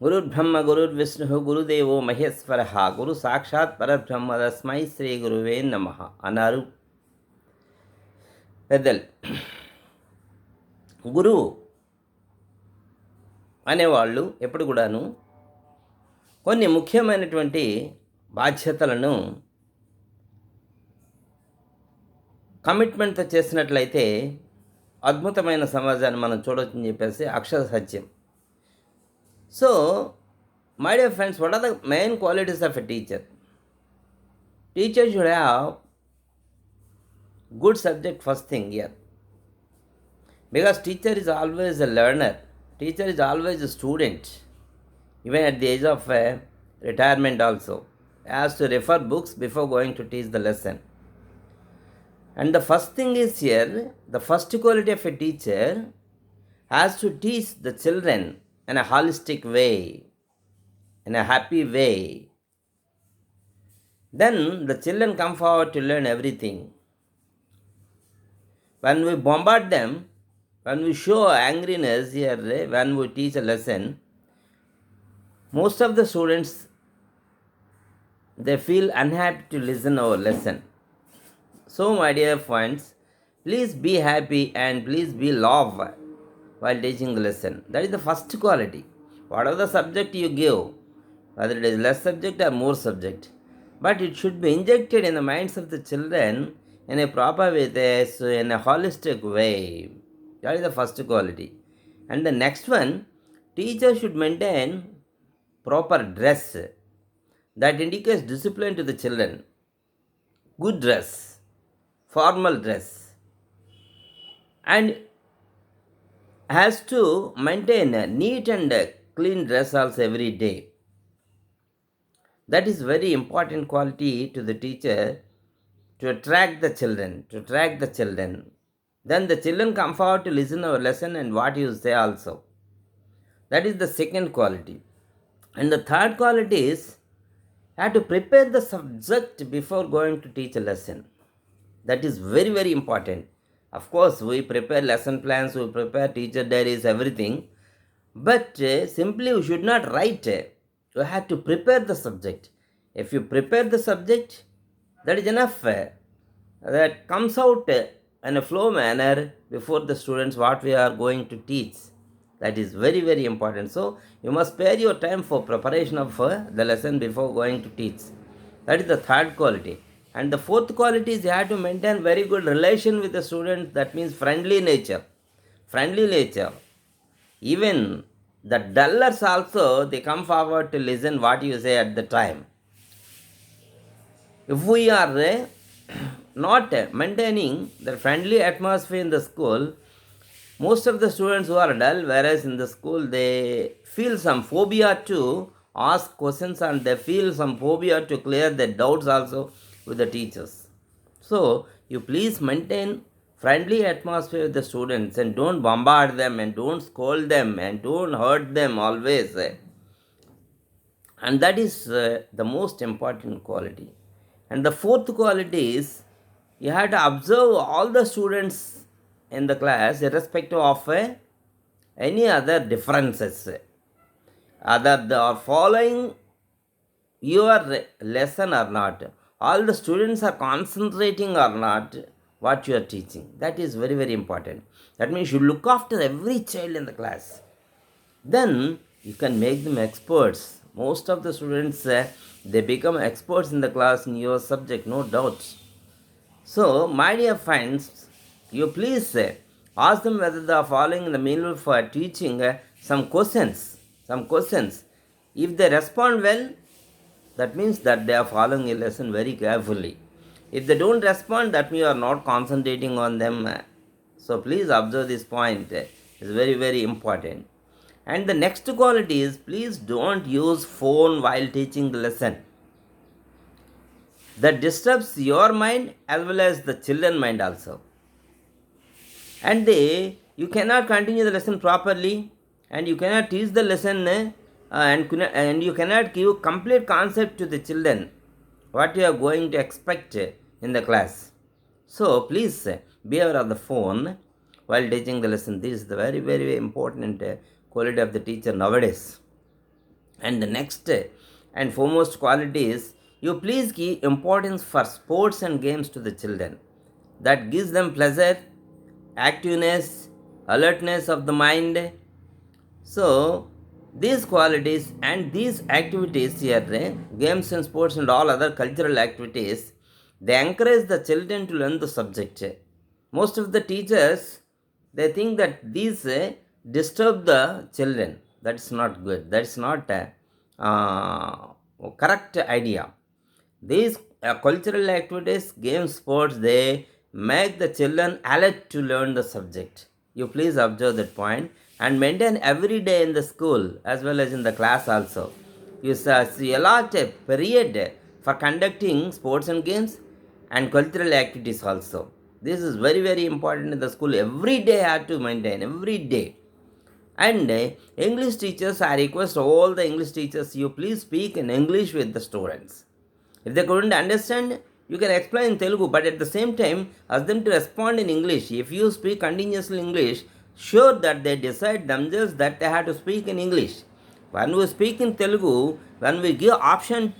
గురుర్బ్రహ్మ గురుర్విష్ణు గురుదేవో మహేశ్వర గురు సాక్షాత్ పరబ్రహ్మ తస్మై శ్రీ గురువే నమ అన్నారు పెద్దలు. గురువు అనేవాళ్ళు ఎప్పుడు కూడాను కొన్ని ముఖ్యమైనటువంటి బాధ్యతలను కమిట్మెంట్తో చేసినట్లయితే అద్భుతమైన సమాజాన్ని మనం చూడొచ్చని చెప్పేసి అక్షర సత్యం. So, my dear friends, what are the main qualities of a teacher? Teacher should have good subject first thing here. Because teacher is always a learner. Teacher is always a student. Even at the age of retirement also. Has to refer books before going to teach the lesson. And the first thing is here, the first quality of a teacher has to teach the children in a holistic way, in a happy way. Then the children come forward to learn everything. When we bombard them, when we show angriness here, when we teach a lesson, most of the students, they feel unhappy to listen our lesson. So my dear friends, please be happy and please be love while teaching the lesson. That is the first quality. Whatever the subject you give, whether it is less subject or more subject, but it should be injected in the minds of the children in a proper way, in a holistic way. That is the first quality. And the next one, teacher should maintain proper dress that indicates discipline to the children. Good dress, formal dress, and has to maintain a neat and clean dress also every day. That is very important quality to the teacher to attract the children. Then the children come forward to listen our lesson and what you say also. That is the second quality. And the third quality is you have to prepare the subject before going to teach a lesson. That is very, very important. Of course, we prepare lesson plans, we prepare teacher diaries, everything. But simply we should not write. You have to prepare the subject. If you prepare the subject, that is enough. That comes out in a flow manner before the students what we are going to teach. That is very, very important. So, you must spare your time for preparation of the lesson before going to teach. That is the third quality. And the fourth quality is you have to maintain very good relation with the students. That means friendly nature. Even the dullers also, they come forward to listen what you say at the time. If we are not maintaining the friendly atmosphere in the school, most of the students who are dull, whereas in the school they feel some phobia to ask questions and they feel some phobia to clear their doubts also with the teachers. So, you please maintain friendly atmosphere with the students and don't bombard them and don't scold them and don't hurt them always. And that is the most important quality. And the fourth quality is you have to observe all the students in the class irrespective of any other differences. Either they are following your lesson or not. All the students are concentrating or not what you are teaching. That is very, very important. That means you look after every child in the class. Then you can make them experts. Most of the students, they become experts in the class in your subject, no doubt. So, my dear friends, you please ask them whether they are following the manual for teaching some questions. If they respond well, that means that they are following a lesson very carefully. If they don't respond, that means you are not concentrating on them. So please observe this point. It's very, very important. And the next quality is please don't use phone while teaching the lesson. That disturbs your mind as well as the children's mind also. And you cannot continue the lesson properly and you cannot teach the lesson and you cannot give complete concept to the children what you are going to expect in the class. So please be aware of the phone while teaching the lesson. This is the very, very important quality of the teacher nowadays. And the next and foremost quality is you please give importance for sports and games to the children. That gives them pleasure, activeness, alertness of the mind. So, these qualities and these activities here, games and sports and all other cultural activities, they encourage the children to learn the subject. Most of the teachers, they think that these disturb the children. That's not good. That's not a correct idea. These cultural activities, games, sports, they make the children alert to learn the subject. You please observe that point and maintain every day in the school as well as in the class also. You see a lot of period for conducting sports and games and cultural activities also. This is very very important in the school. Every day have to maintain every day. And English teachers, I request all the English teachers, you please speak in English with the students. If they couldn't understand, you can explain in Telugu, but at the same time, ask them to respond in English. If you speak continuously English, sure that they decide themselves that they have to speak in English. When we speak in Telugu, when we give option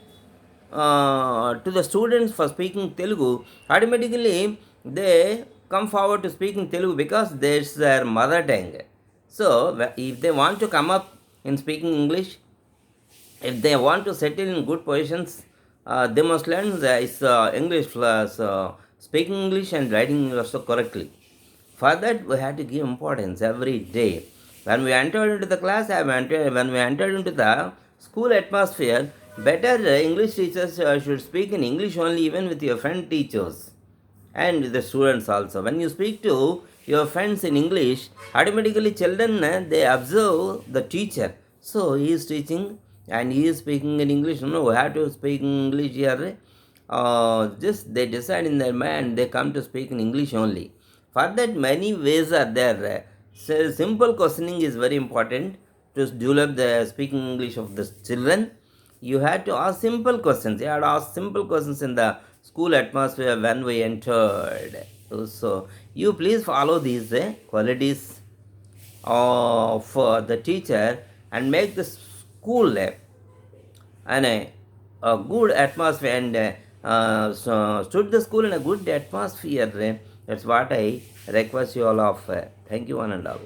to the students for speaking Telugu, automatically they come forward to speak in Telugu because that's their mother tongue. So, if they want to come up in speaking English, if they want to settle in good positions, they must learn English plus speaking English and writing also correctly. For that, we have to give importance every day. When we entered into the class, when we entered into the school atmosphere, better English teachers should speak in English only, even with your friend teachers and with the students also. When you speak to your friends in English, automatically children they observe the teacher. So he is teaching and he is speaking in English. No, we have to speak English here. Just they decide in their mind, they come to speak in English only. For that, many ways are there. So simple questioning is very important to develop the speaking English of the children. You have to ask simple questions. You have to ask simple questions in the school atmosphere when we entered. So you please follow these qualities of the teacher and make the school a good atmosphere and so stood the school in a good atmosphere. That's what I request you all of. Thank you one and all.